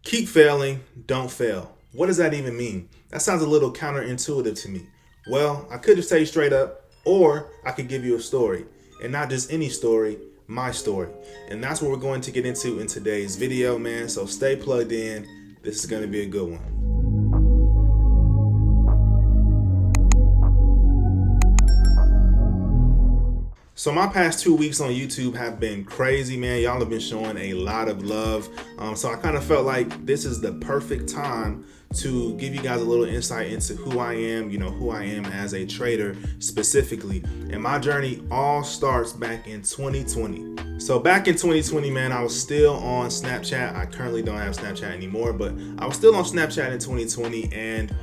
Keep failing, don't fail. What does that even mean? That sounds a little counterintuitive to me. Well, I could just tell you straight up, or I could give you a story. And not just any story, my story. And that's what we're going to get into in today's video, man. So stay plugged in. This is going to be a good one. So my past 2 weeks on YouTube have been crazy, man. Y'all have been showing a lot of love. So I kind of felt like this is the perfect time to give you guys a little insight into who I am, who I am as a trader specifically. And my journey all starts back in 2020. So back in 2020, man, I was still on Snapchat. I currently don't have Snapchat anymore, but I was still on Snapchat in 2020. And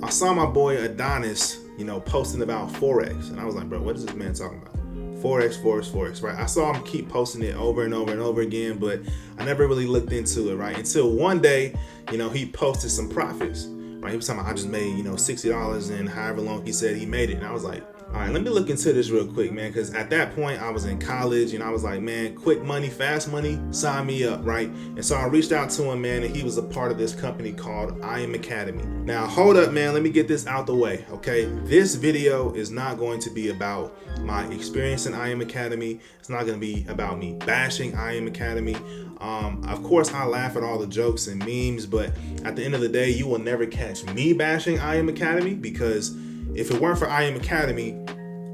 I saw my boy Adonis, posting about Forex. And I was like, bro, what is this man talking about? Forex, right? I saw him keep posting it over and over and over again, but I never really looked into it, right? Until one day, he posted some profits, right? He was talking about, I just made, $60 and however long he said he made it. And I was like, all right, let me look into this real quick, man. Because at that point I was in college and I was like, man, quick money, fast money, sign me up, right? And so I reached out to him, man, and he was a part of this company called Academy. Now, hold up, man. Let me get this out the way, okay? This video is not going to be about my experience in Academy. It's not going to be about me bashing Academy. Of course, I laugh at all the jokes and memes, but at the end of the day, you will never catch me bashing Academy, because if it weren't for Academy,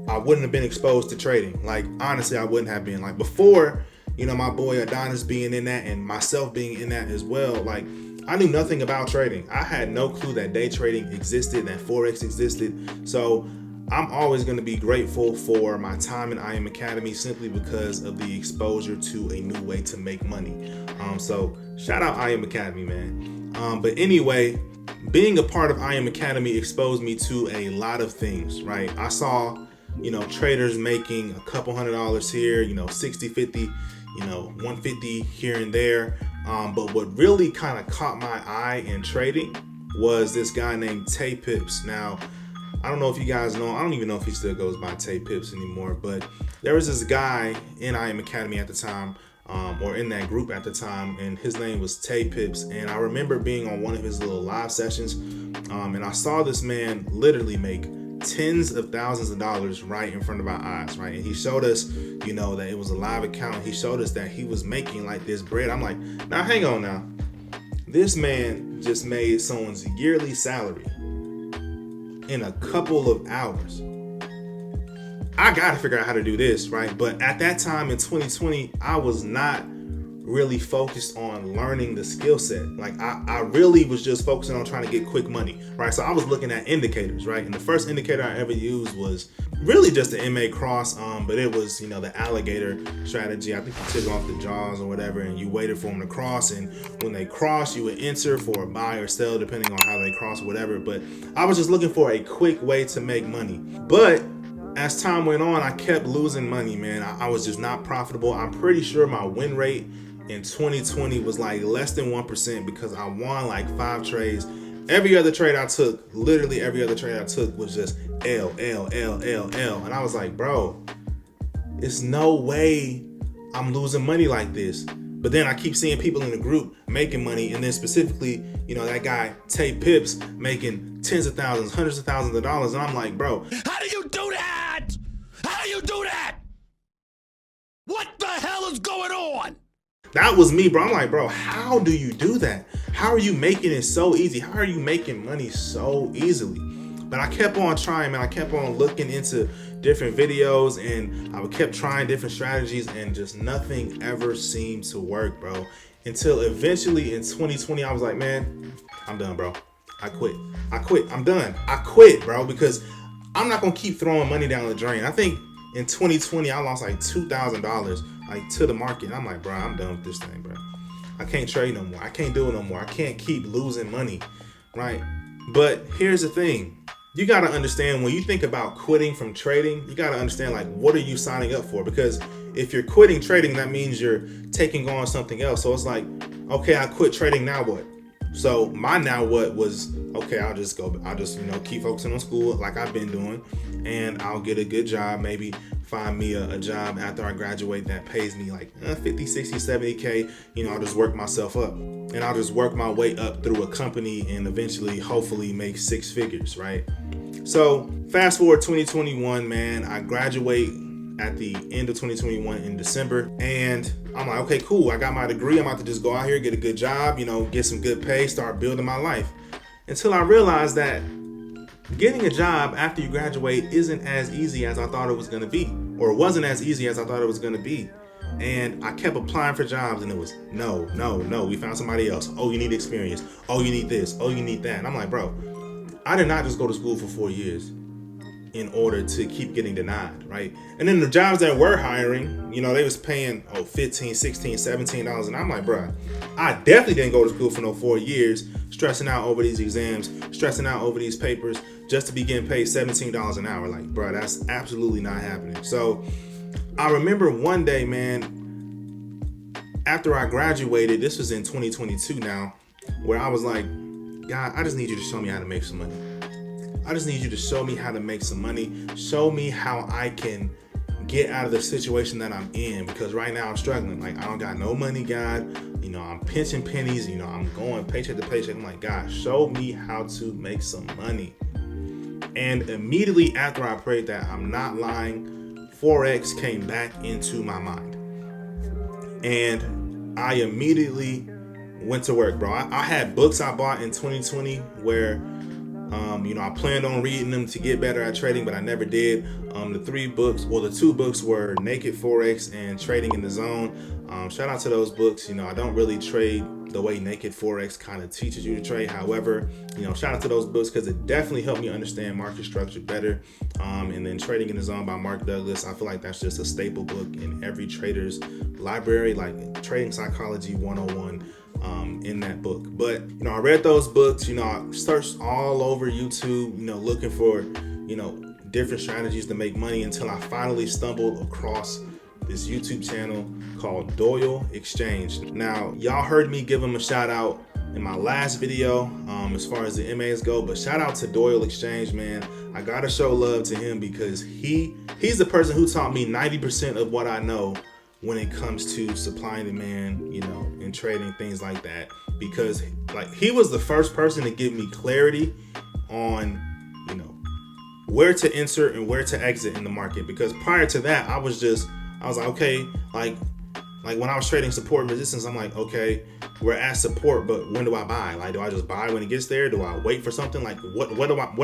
I wouldn't have been exposed to trading. Like, honestly, I wouldn't have been. Like, before, my boy Adonis being in that and myself being in that as well, like, I knew nothing about trading. I had no clue that day trading existed, that Forex existed. So I'm always going to be grateful for my time in Academy simply because of the exposure to a new way to make money. So shout out Academy, man. But anyway, being a part of Academy exposed me to a lot of things, right? I saw, traders making a couple $100s here, 60, 50, 150 here and there. But what really kind of caught my eye in trading was this guy named Tay Pips. Now, I don't know if you guys know, I don't even know if he still goes by Tay Pips anymore, but there was this guy in Academy at the time, or in that group at the time, and his name was Tay Pips. And I remember being on one of his little live sessions, and I saw this man literally make tens of thousands of dollars right in front of our eyes, right? And he showed us, that it was a live account. He showed us that he was making like this bread. I'm like, now hang on now. This man just made someone's yearly salary in a couple of hours. I gotta figure out how to do this, right? But at that time in 2020, I was not really focused on learning the skill set. Like, I really was just focusing on trying to get quick money, right? So I was looking at indicators, right? And the first indicator I ever used was really just the MA cross, but it was, the alligator strategy. I think you took off the jaws or whatever, and you waited for them to cross, and when they cross, you would enter for a buy or sell depending on how they cross or whatever. But I was just looking for a quick way to make money. But as time went on, I kept losing money, man. I was just not profitable. I'm pretty sure my win rate in 2020 was like less than 1% because I won like 5 trades. Every other trade I took, literally every other trade I took was just L. And I was like, bro, it's no way I'm losing money like this. But then I keep seeing people in the group making money, and then specifically, that guy Tay Pips making tens of thousands, hundreds of thousands of dollars. And I'm like, bro, how do you do that? How do you do that? What the hell is going on? That was me, bro. I'm like, bro, how do you do that? How are you making it so easy? How are you making money so easily? But I kept on trying, man. I kept on looking into different videos, and I kept trying different strategies, and just nothing ever seemed to work, bro. Until eventually in 2020, I was like, man, I'm done, bro. I quit. I'm done. I quit, bro, because I'm not going to keep throwing money down the drain. I think in 2020, I lost like $2,000 like to the market. I'm like, bro, I'm done with this thing, bro. I can't trade no more. I can't do it no more. I can't keep losing money, right? But here's the thing. You got to understand, when you think about quitting from trading, you got to understand, like, what are you signing up for? Because if you're quitting trading, that means you're taking on something else. So it's like, okay, I quit trading, now what? So my now what was, okay, I'll just keep focusing on school like I've been doing, and I'll get a good job, maybe find me a job after I graduate that pays me like 50, 60, 70K. I'll just work myself up, and I'll just work my way up through a company and eventually hopefully make six figures, right? So fast forward 2021, man, I graduate at the end of 2021 in December, and I'm like, okay, cool, I got my degree, I'm about to just go out here, get a good job, get some good pay, start building my life. Until I realized that getting a job after you graduate isn't as easy as I thought it was going to be, or wasn't as easy as I thought it was going to be. And I kept applying for jobs, and it was no, we found somebody else. Oh, you need experience. Oh, you need this. Oh, you need that. And I'm like, bro, I did not just go to school for 4 years in order to keep getting denied, right? And then the jobs that were hiring, they was paying $15, $16, $17, and I'm like, bro, I definitely didn't go to school for no 4 years, stressing out over these exams, stressing out over these papers, just to be getting paid $17 an hour. Like, bro, that's absolutely not happening. So I remember one day, man, after I graduated, this was in 2022 now, where I was like, God, I just need you to show me how to make some money. I just need you to show me how to make some money. Show me how I can get out of the situation that I'm in, because right now I'm struggling. Like, I don't got no money, God. I'm pinching pennies. I'm going paycheck to paycheck. I'm like, God, show me how to make some money. And immediately after I prayed that, I'm not lying, Forex came back into my mind. And I immediately went to work, bro. I had books I bought in 2020 where I planned on reading them to get better at trading, but I never did. The two books were Naked Forex and Trading in the Zone. Shout out to those books. I don't really trade the way Naked Forex kind of teaches you to trade. However, shout out to those books because it definitely helped me understand market structure better. And then Trading in the Zone by Mark Douglas, I feel like that's just a staple book in every trader's library, like Trading Psychology 101. In that book. But I read those books, I searched all over YouTube, looking for different strategies to make money, until I finally stumbled across this YouTube channel called Doyle Exchange. Now, y'all heard me give him a shout out in my last video as far as the MAs go, but shout out to Doyle Exchange, man. I gotta show love to him because he's the person who taught me 90% of what I know when it comes to supply and demand, and trading, things like that. Because he was the first person to give me clarity on, where to enter and where to exit in the market. Because prior to that, I was like, okay, like when I was trading support and resistance, I'm like, okay, we're at support, but when do I buy? Like, do I just buy when it gets there? Do I wait for something? Like, what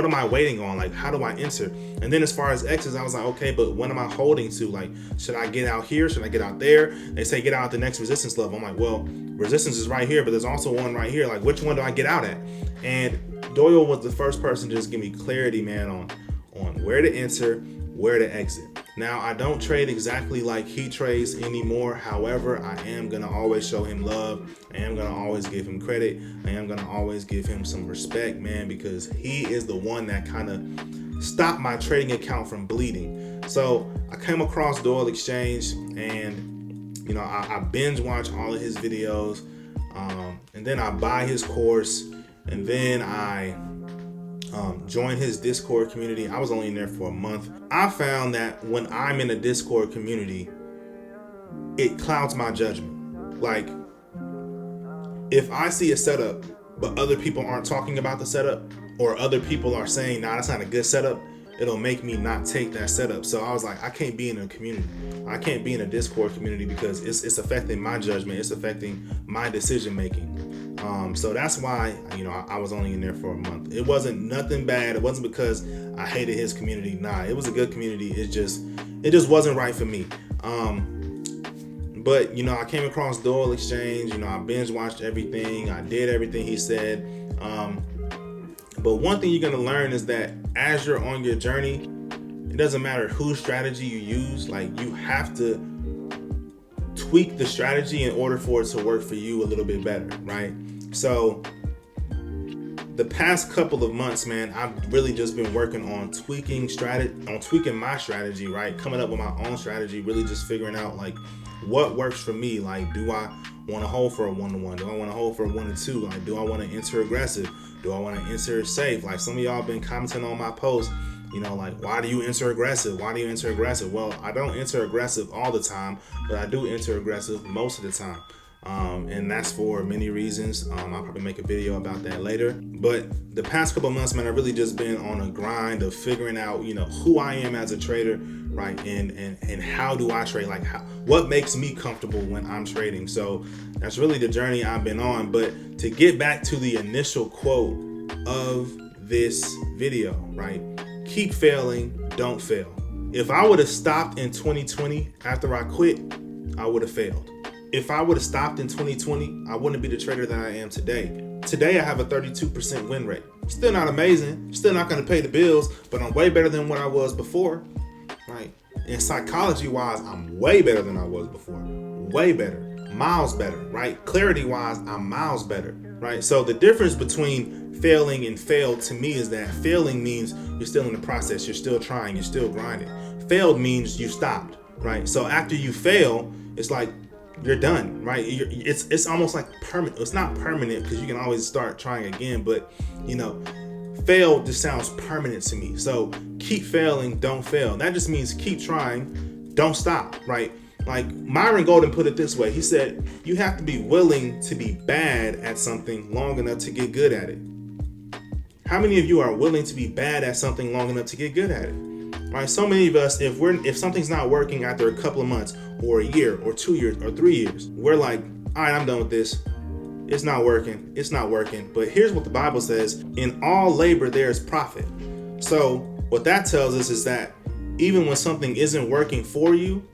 am I waiting on? Like, how do I enter? And then as far as exits, I was like, okay, but when am I holding to? Like, should I get out here? Should I get out there? They say get out at the next resistance level. I'm like, well, resistance is right here, but there's also one right here. Like, which one do I get out at? And Doyle was the first person to just give me clarity, man, on where to enter, where to exit. Now, I don't trade exactly like he trades anymore. However, I am going to always show him love. I am going to always give him credit. I am going to always give him some respect, man, because he is the one that kind of stopped my trading account from bleeding. So I came across Doyle Exchange, and I binge watch all of his videos, and then I buy his course, and then I join his Discord community. I was only in there for a month. I found that when I'm in a Discord community, it clouds my judgment. Like, if I see a setup, but other people aren't talking about the setup, or other people are saying, nah, that's not a good setup, it'll make me not take that setup. So I was like, I can't be in a community. I can't be in a Discord community because it's affecting my judgment. It's affecting my decision making. So that's why, I was only in there for a month. It wasn't nothing bad. It wasn't because I hated his community. Nah, it was a good community. It just wasn't right for me. But I came across Doyle Exchange. I binge watched everything. I did everything he said. But one thing you're gonna learn is that as you're on your journey, it doesn't matter whose strategy you use. Like, you have to tweak the strategy in order for it to work for you a little bit better, right? So the past couple of months, man, I've really just been working on tweaking my strategy, right? Coming up with my own strategy, really just figuring out like what works for me. Like, want to hold for a 1-to-1? Do I want to hold for a 1-to-2? Like, do I want to enter aggressive? Do I want to enter safe? Like, some of y'all been commenting on my posts, like, why do you enter aggressive? Why do you enter aggressive? Well, I don't enter aggressive all the time, but I do enter aggressive most of the time. And that's for many reasons. I'll probably make a video about that later. But the past couple of months, man, I've really just been on a grind of figuring out, who I am as a trader, right? And how do I trade? Like, what makes me comfortable when I'm trading? So that's really the journey I've been on. But to get back to the initial quote of this video, right? Keep failing, don't fail. If I would have stopped in 2020 after I quit, I would have failed. If I would have stopped in 2020, I wouldn't be the trader that I am today. Today, I have a 32% win rate. Still not amazing. Still not going to pay the bills, but I'm way better than what I was before, right? And psychology-wise, I'm way better than I was before. Way better. Miles better, right? Clarity-wise, I'm miles better, right? So the difference between failing and failed to me is that failing means you're still in the process. You're still trying. You're still grinding. Failed means you stopped, right? So after you fail, it's like, you're done, right? It's almost like permanent. It's not permanent because you can always start trying again, but fail just sounds permanent to me. So keep failing, don't fail. That just means keep trying, don't stop, right? Like Myron Golden put it this way. He said, you have to be willing to be bad at something long enough to get good at it. How many of you are willing to be bad at something long enough to get good at it? Right? So many of us, if something's not working after a couple of months or a year or 2 years or 3 years, we're like, all right, I'm done with this. It's not working. It's not working. But here's what the Bible says: in all labor, there is profit. So what that tells us is that even when something isn't working for you,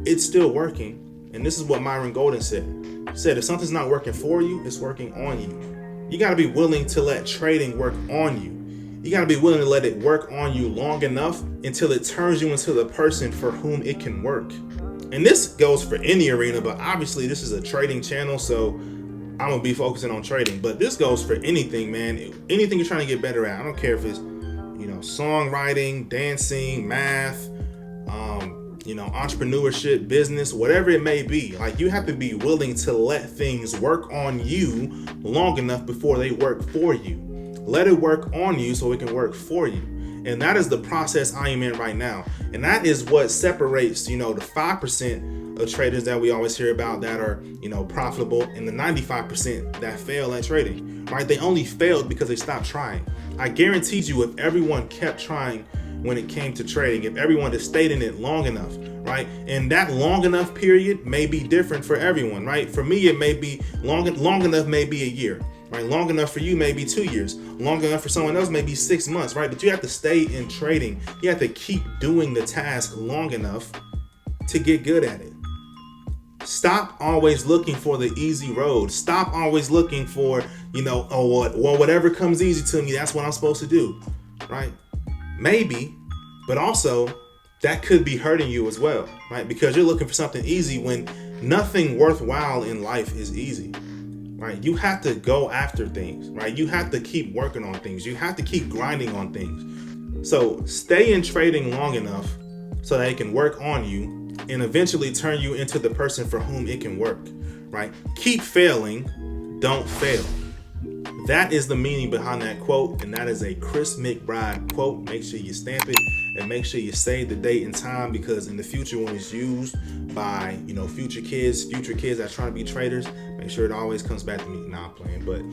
it's still working. And this is what Myron Golden said. He said, if something's not working for you, it's working on you. You got to be willing to let trading work on you. You got to be willing to let it work on you long enough until it turns you into the person for whom it can work. And this goes for any arena, but obviously this is a trading channel, so I'm going to be focusing on trading. But this goes for anything, man. Anything you're trying to get better at. I don't care if it's, songwriting, dancing, math, entrepreneurship, business, whatever it may be. Like, you have to be willing to let things work on you long enough before they work for you. Let it work on you so it can work for you. And that is the process I am in right now. And that is what separates, the 5% of traders that we always hear about that are, profitable, and the 95% that fail at trading, right? They only failed because they stopped trying. I guarantee you, if everyone kept trying when it came to trading, if everyone just stayed in it long enough, right? And that long enough period may be different for everyone, right? For me, it may be long enough, maybe a year. Right? Long enough for you, maybe 2 years. Long enough for someone else, maybe 6 months, right? But you have to stay in trading. You have to keep doing the task long enough to get good at it. Stop always looking for the easy road. Stop always looking for, whatever comes easy to me, that's what I'm supposed to do, right? Maybe, but also that could be hurting you as well, right? Because you're looking for something easy when nothing worthwhile in life is easy. Right? You have to go after things, right? You have to keep working on things. You have to keep grinding on things. So stay in trading long enough so that it can work on you and eventually turn you into the person for whom it can work, right? Keep failing, don't fail. That is the meaning behind that quote, and that is a Chris McBride quote. Make sure you stamp it and make sure you save the date and time, because in the future, when it's used by future kids that's trying to be traders, make sure it always comes back to me. Nah, I'm playing, but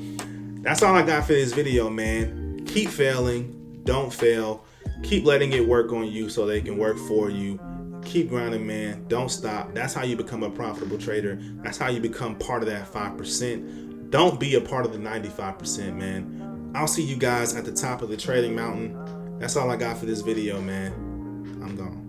that's all I got for this video, man. Keep failing, don't fail. Keep letting it work on you so they can work for you. Keep grinding, man. Don't stop. That's how you become a profitable trader. That's how you become part of that 5%. Don't be a part of the 95%, man. I'll see you guys at the top of the trading mountain. That's all I got for this video, man. I'm gone.